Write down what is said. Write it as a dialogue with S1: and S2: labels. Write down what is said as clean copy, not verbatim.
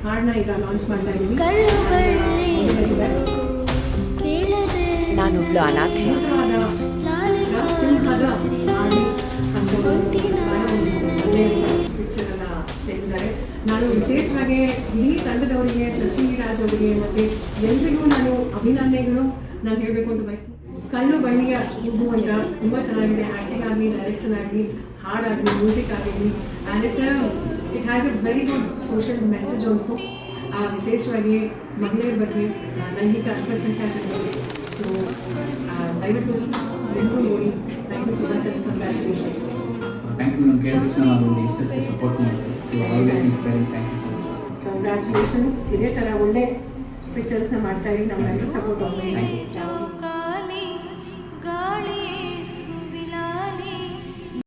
S1: ಹಾಡನ್ನ ಈಗ ಲಾಂಚ್ ಮಾಡ್ತಾ ಇದ್ದೀವಿ.
S2: ನಾನೊಬ್ಳು ಅನಾಥೆ.
S1: ಸಿಂಹದ ಆಡಿ ಅಂತ ಪಿಕ್ಚರನ್ನು ತೆಗೆದಿದ್ದಾರೆ. ನಾನು ವಿಶೇಷವಾಗಿ ಇಡೀ ತಂಡದವರಿಗೆ, ಶಶಿರಾಜ್ ಅವರಿಗೆ ಮತ್ತು ಎಲ್ರಿಗೂ ನಾನು ಅಭಿನಂದನೆಗಳು ನಾನು ಹೇಳಬೇಕು ಅಂತ ಬಯಸ್ತೀನಿ. ಕಳ್ಳು ಬಳ್ಳಿಯ ಹುಬ್ಬು ಅಂತ ತುಂಬ ಚೆನ್ನಾಗಿದೆ. ಆ್ಯಕ್ಟಿಂಗ್ ಆಗಲಿ, ಡೈರೆಕ್ಷನ್ ಆಗಲಿ, ಹಾಡಾಗಲಿ, ಮ್ಯೂಸಿಕ್ ಆಗಲಿ, and it has A very good social message also. ವಿಶೇಷವಾಗಿ ಮಹಿಳೆಯರ ಬಗ್ಗೆ, ಲೈಂಗಿಕ ಅಲ್ಪಸಂಖ್ಯಾತರ ಬಗ್ಗೆ. ಸೊ ದಯವಿಟ್ಟು ಎಲ್ಲರೂ ನೋಡಿ. Thank you so much and congratulations.
S3: Thank you. ನಮ್ಮ ಕೇಳಿದ ನಾವು ಇಷ್ಟಕ್ಕೆ ಸಪೋರ್ಟ್ ಮಾಡ್ತೀವಿ. So always inspiring. Thank you.
S1: Congratulations. ಇದೇ ಥರ ಒಳ್ಳೆ ಪಿಕ್ಚರ್ಸ್ನ ಮಾಡ್ತಾ ಇರಿ. ನಮ್ಮೆಲ್ಲರೂ ಸಪೋರ್ಟ್ ಮಾಡಿ.